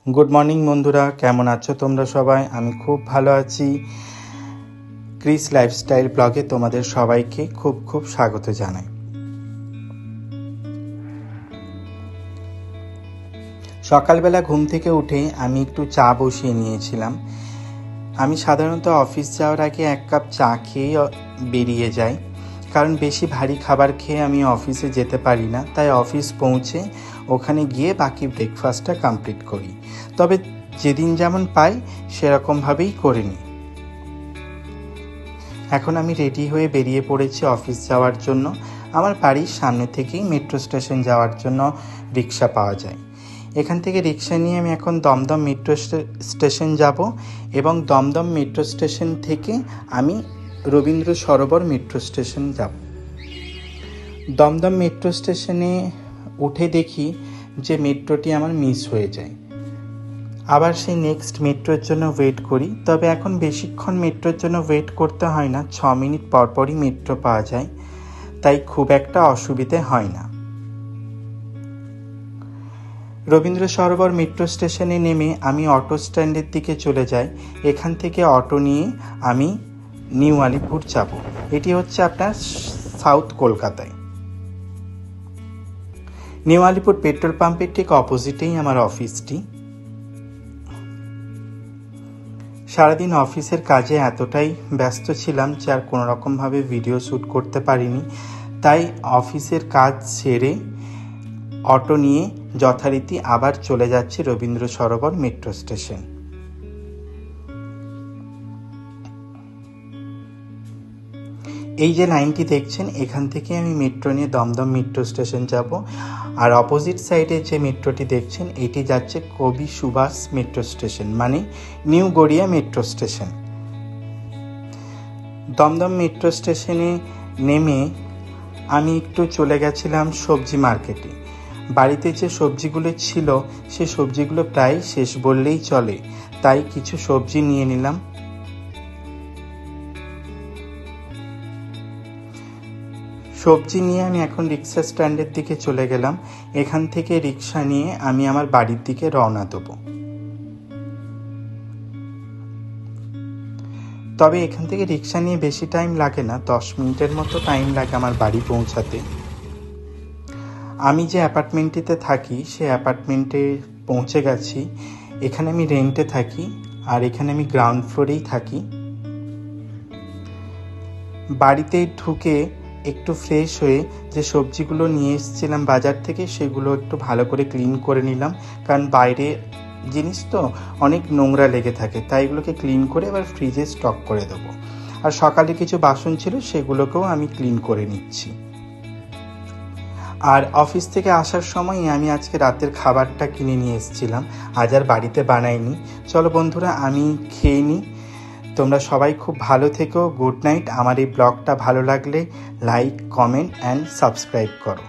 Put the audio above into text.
Good morning বন্ধুরা, কেমন আছো তোমরা সবাই? আমি খুব ভালো আছি। ক্রিস লাইফস্টাইল ব্লগে তোমাদের সবাইকে খুব খুব স্বাগত জানাই। সকালবেলা ঘুম থেকে উঠে আমি একটু চা বসিয়ে নিয়েছিলাম। আমি সাধারণত অফিস যাওয়ার আগে 1 কাপ চা খেয়ে বেরিয়ে যাই, কারণ বেশি ভারী খাবার খেয়ে আমি অফিসে যেতে পারি না। তাই অফিস পৌঁছে ওখানে গিয়ে বাকি ব্রেকফাস্টটা কমপ্লিট করি। তবে যেদিন যেমন পাই সেরকমভাবেই করে নিই। এখন আমি রেডি হয়ে বেরিয়ে পড়েছি অফিস যাওয়ার জন্য। আমার বাড়ির সামনে থেকেই মেট্রো স্টেশন যাওয়ার জন্য রিক্সা পাওয়া যায়। এখান থেকে রিক্সা নিয়ে আমি এখন দমদম মেট্রো স্টেশন যাব এবং দমদম মেট্রো স্টেশন থেকে আমি রবীন্দ্র সরোবর মেট্রো স্টেশন যাব। দমদম মেট্রো স্টেশনে উঠে দেখি যে মেট্রোটি আমার মিস হয়ে যায়। আবার সেই নেক্সট মেট্রোর জন্য ওয়েট করি। তবে এখন বেশিক্ষণ মেট্রোর জন্য ওয়েট করতে হয় না, 6 মিনিট পরপরই মেট্রো পাওয়া যায়, তাই খুব একটা অসুবিধে হয় না। রবীন্দ্র সরোবর মেট্রো স্টেশনে নেমে আমি অটো স্ট্যান্ডের দিকে চলে যাই। এখান থেকে অটো নিয়ে আমি নিউ আলিপুর যাব। এটি হচ্ছে আপনার সাউথ কলকাতায়। নিউ আলিপুর পেট্রোল পাম্পের ঠিক অপোজিটেই আমার অফিসটি। সারাদিন অফিসের কাজে এতটাই ব্যস্ত ছিলাম যে আর কোনো রকমভাবে ভিডিও শ্যুট করতে পারিনি। তাই অফিসের কাজ সেরে অটো নিয়ে যথারীতি আবার চলে যাচ্ছি রবীন্দ্র সরোবর মেট্রো স্টেশন। এই যে লাইনটি দেখছেন, এখান থেকে আমি মেট্রো নিয়ে দমদম মেট্রো স্টেশন যাব। আর অপোজিট সাইডে যে মেট্রোটি দেখছেন এটি যাচ্ছে কবি সুভাষ মেট্রো স্টেশন, মানে new Garia metro station. Dumdum metro স্টেশনে নেমে আমি একটু চলে গেছিলাম সবজি মার্কেটে। বাড়িতে যে সবজিগুলো ছিল সে সবজিগুলো প্রায় শেষ বললেই চলে, তাই কিছু সবজি নিয়ে নিলাম। সবজি নিয়ে আমি এখন রিক্সা স্ট্যান্ডের দিকে চলে গেলাম। এখান থেকে রিক্সা নিয়ে আমি আমার বাড়ির দিকে রওনা দেব। তবে এখান থেকে রিক্সা নিয়ে বেশি টাইম লাগে না, 10 মিনিটের মতো টাইম লাগে আমার বাড়ি পৌঁছাতে। আমি যে অ্যাপার্টমেন্টটিতে থাকি সে অ্যাপার্টমেন্টে পৌঁছে গেছি। এখানে আমি রেন্টে থাকি, আর এখানে আমি গ্রাউন্ড ফ্লোরেই থাকি। বাড়িতে ঢুকে একটু ফ্রেশ হয়ে যে সবজিগুলো নিয়ে এসেছিলাম বাজার থেকে সেগুলো একটু ভালো করে ক্লিন করে নিলাম, কারণ বাইরে জিনিস তো অনেক নোংরা লেগে থাকে, তাই এগুলোকে ক্লিন করে এবার ফ্রিজে স্টক করে দেবো। আর সকালে কিছু বাসন ছিল সেগুলোকেও আমি ক্লিন করে নিচ্ছি। আর অফিস থেকে আসার সময় আমি আজকে রাতের খাবারটা কিনে নিয়ে এসেছিলাম, আজ আর বাড়িতে বানাইনি। চলো বন্ধুরা, আমি খেয়ে নিই। তোমরা সবাই খুব ভালো থেকো। Good night. আমার এই ব্লগটা ভালো লাগলে লাইক, কমেন্ট অ্যান্ড সাবস্ক্রাইব করো।